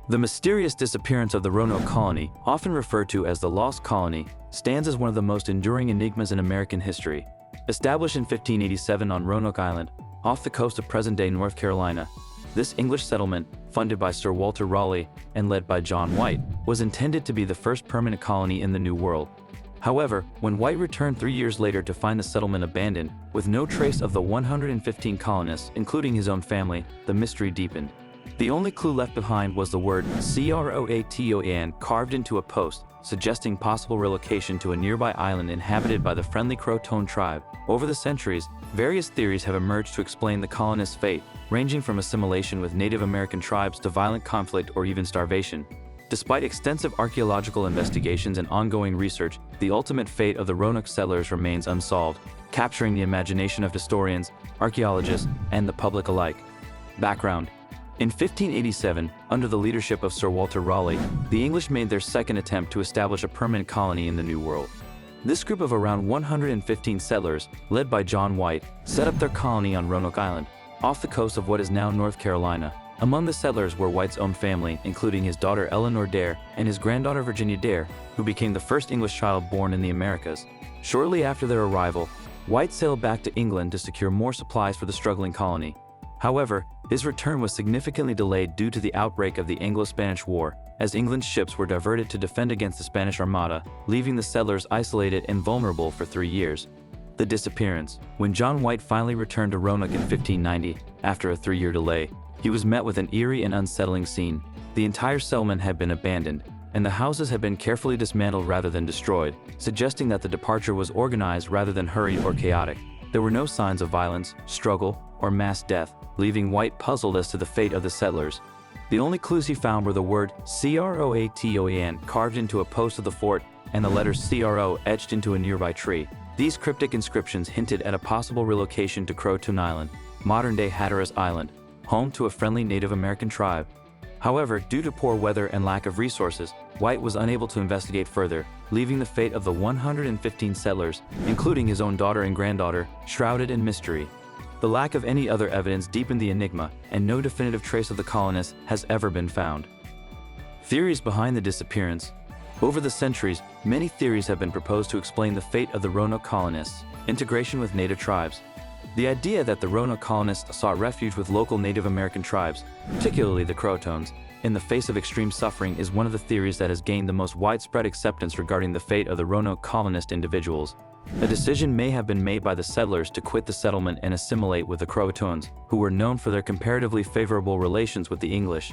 The mysterious disappearance of the Roanoke Colony, often referred to as the Lost Colony, stands as one of the most enduring enigmas in American history. Established in 1587 on Roanoke Island, off the coast of present-day North Carolina, this English settlement, funded by Sir Walter Raleigh and led by John White, was intended to be the first permanent colony in the New World. However, when White returned 3 years later to find the settlement abandoned, with no trace of the 115 colonists, including his own family, the mystery deepened. The only clue left behind was the word Croatoan carved into a post, suggesting possible relocation to a nearby island inhabited by the friendly Croatoan tribe. Over the centuries, various theories have emerged to explain the colonists' fate, ranging from assimilation with Native American tribes to violent conflict or even starvation. Despite extensive archaeological investigations and ongoing research, the ultimate fate of the Roanoke settlers remains unsolved, capturing the imagination of historians, archaeologists, and the public alike. Background: in 1587, under the leadership of Sir Walter Raleigh, the English made their second attempt to establish a permanent colony in the New World. This group of around 115 settlers, led by John White, set up their colony on Roanoke Island, off the coast of what is now North Carolina. Among the settlers were White's own family, including his daughter Eleanor Dare and his granddaughter Virginia Dare, who became the first English child born in the Americas. Shortly after their arrival, White sailed back to England to secure more supplies for the struggling colony. However, his return was significantly delayed due to the outbreak of the Anglo-Spanish War, as England's ships were diverted to defend against the Spanish Armada, leaving the settlers isolated and vulnerable for 3 years. The disappearance. When John White finally returned to Roanoke in 1590, after a 3-year delay, he was met with an eerie and unsettling scene. The entire settlement had been abandoned, and the houses had been carefully dismantled rather than destroyed, suggesting that the departure was organized rather than hurried or chaotic. There were no signs of violence, struggle, or mass death, leaving White puzzled as to the fate of the settlers. The only clues he found were the word Croatoan carved into a post of the fort and the letters CRO etched into a nearby tree. These cryptic inscriptions hinted at a possible relocation to Croatoan Island, modern-day Hatteras Island, home to a friendly Native American tribe. However, due to poor weather and lack of resources, White was unable to investigate further, leaving the fate of the 115 settlers, including his own daughter and granddaughter, shrouded in mystery. The lack of any other evidence deepened the enigma, and no definitive trace of the colonists has ever been found. Theories behind the disappearance. Over the centuries, many theories have been proposed to explain the fate of the Roanoke colonists. Integration with native tribes. The idea that the Roanoke colonists sought refuge with local Native American tribes, particularly the Croatoans, in the face of extreme suffering is one of the theories that has gained the most widespread acceptance regarding the fate of the Roanoke colonist individuals. A decision may have been made by the settlers to quit the settlement and assimilate with the Croatoans, who were known for their comparatively favorable relations with the English.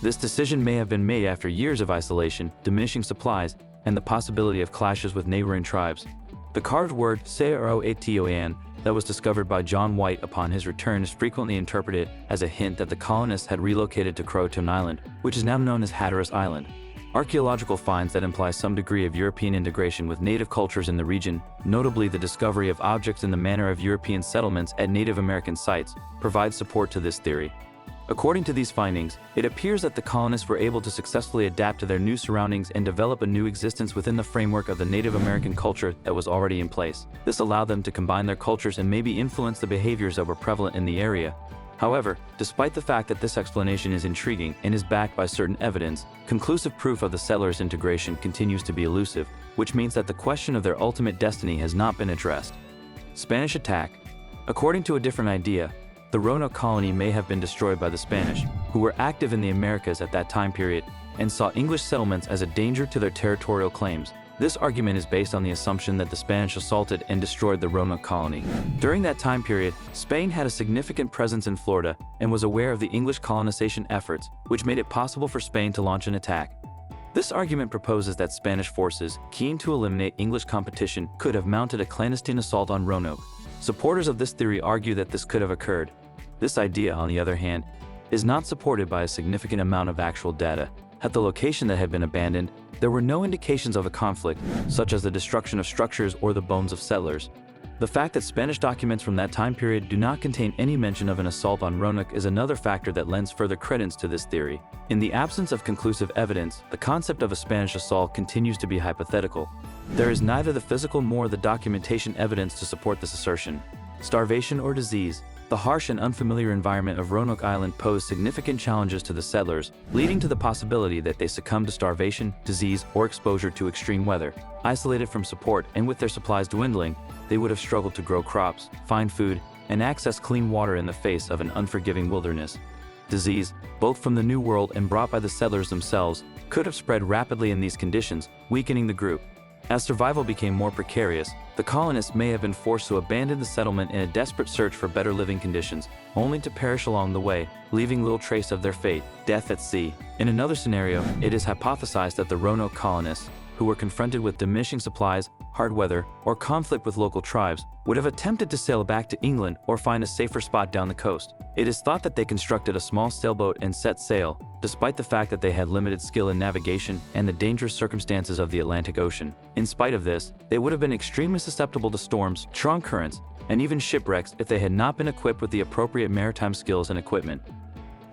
This decision may have been made after years of isolation, diminishing supplies, and the possibility of clashes with neighboring tribes. The carved word Croatoan that was discovered by John White upon his return is frequently interpreted as a hint that the colonists had relocated to Croatoan Island, which is now known as Hatteras Island. Archaeological finds that imply some degree of European integration with native cultures in the region, notably the discovery of objects in the manner of European settlements at Native American sites, provide support to this theory. According to these findings, it appears that the colonists were able to successfully adapt to their new surroundings and develop a new existence within the framework of the Native American culture that was already in place. This allowed them to combine their cultures and maybe influence the behaviors that were prevalent in the area. However, despite the fact that this explanation is intriguing and is backed by certain evidence, conclusive proof of the settlers' integration continues to be elusive, which means that the question of their ultimate destiny has not been addressed. Spanish attack. According to a different idea, the Roanoke colony may have been destroyed by the Spanish, who were active in the Americas at that time period and saw English settlements as a danger to their territorial claims. This argument is based on the assumption that the Spanish assaulted and destroyed the Roanoke colony. During that time period, Spain had a significant presence in Florida and was aware of the English colonization efforts, which made it possible for Spain to launch an attack. This argument proposes that Spanish forces, keen to eliminate English competition, could have mounted a clandestine assault on Roanoke. Supporters of this theory argue that this could have occurred. This idea, on the other hand, is not supported by a significant amount of actual data. At the location that had been abandoned, there were no indications of a conflict, such as the destruction of structures or the bones of settlers. The fact that Spanish documents from that time period do not contain any mention of an assault on Roanoke is another factor that lends further credence to this theory. In the absence of conclusive evidence, the concept of a Spanish assault continues to be hypothetical. There is neither the physical nor the documentation evidence to support this assertion. Starvation or disease. The harsh and unfamiliar environment of Roanoke Island posed significant challenges to the settlers, leading to the possibility that they succumbed to starvation, disease, or exposure to extreme weather. Isolated from support and with their supplies dwindling, they would have struggled to grow crops, find food, and access clean water in the face of an unforgiving wilderness. Disease, both from the New World and brought by the settlers themselves, could have spread rapidly in these conditions, weakening the group. As survival became more precarious, the colonists may have been forced to abandon the settlement in a desperate search for better living conditions, only to perish along the way, leaving little trace of their fate, death at sea. In another scenario, it is hypothesized that the Roanoke colonists, who were confronted with diminishing supplies, hard weather, or conflict with local tribes, would have attempted to sail back to England or find a safer spot down the coast. It is thought that they constructed a small sailboat and set sail, despite the fact that they had limited skill in navigation and the dangerous circumstances of the Atlantic Ocean. In spite of this, they would have been extremely susceptible to storms, strong currents, and even shipwrecks if they had not been equipped with the appropriate maritime skills and equipment.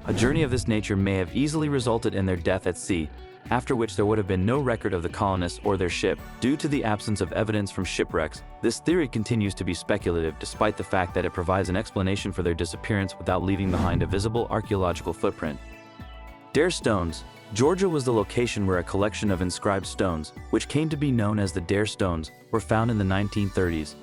A journey of this nature may have easily resulted in their death at sea, after which there would have been no record of the colonists or their ship. Due to the absence of evidence from shipwrecks, this theory continues to be speculative despite the fact that it provides an explanation for their disappearance without leaving behind a visible archaeological footprint. Dare Stones. Georgia was the location where a collection of inscribed stones, which came to be known as the Dare Stones, were found in the 1930s.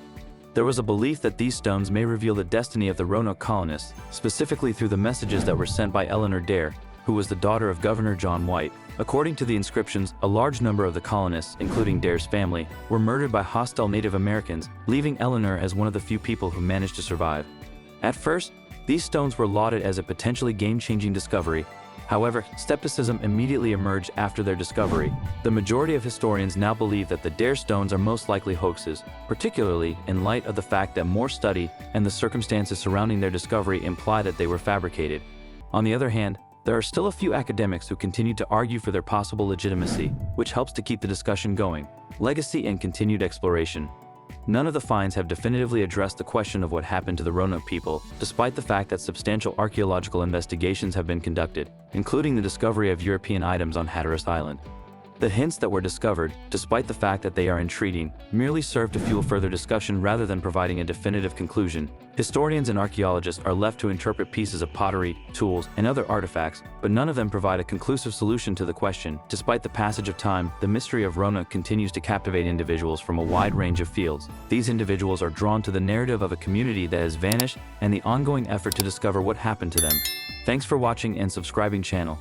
There was a belief that these stones may reveal the destiny of the Roanoke colonists, specifically through the messages that were sent by Eleanor Dare, who was the daughter of Governor John White. According to the inscriptions, a large number of the colonists, including Dare's family, were murdered by hostile Native Americans, leaving Eleanor as one of the few people who managed to survive. At first, these stones were lauded as a potentially game-changing discovery. However, skepticism immediately emerged after their discovery. The majority of historians now believe that the Dare stones are most likely hoaxes, particularly in light of the fact that more study and the circumstances surrounding their discovery imply that they were fabricated. On the other hand, there are still a few academics who continue to argue for their possible legitimacy, which helps to keep the discussion going. Legacy and continued exploration. None of the finds have definitively addressed the question of what happened to the Roanoke people, despite the fact that substantial archaeological investigations have been conducted, including the discovery of European items on Hatteras Island. The hints that were discovered, despite the fact that they are intriguing, merely serve to fuel further discussion rather than providing a definitive conclusion. Historians and archaeologists are left to interpret pieces of pottery, tools, and other artifacts, but none of them provide a conclusive solution to the question. Despite the passage of time, the mystery of Roanoke continues to captivate individuals from a wide range of fields. These individuals are drawn to the narrative of a community that has vanished and the ongoing effort to discover what happened to them. Thanks for watching and subscribing channel.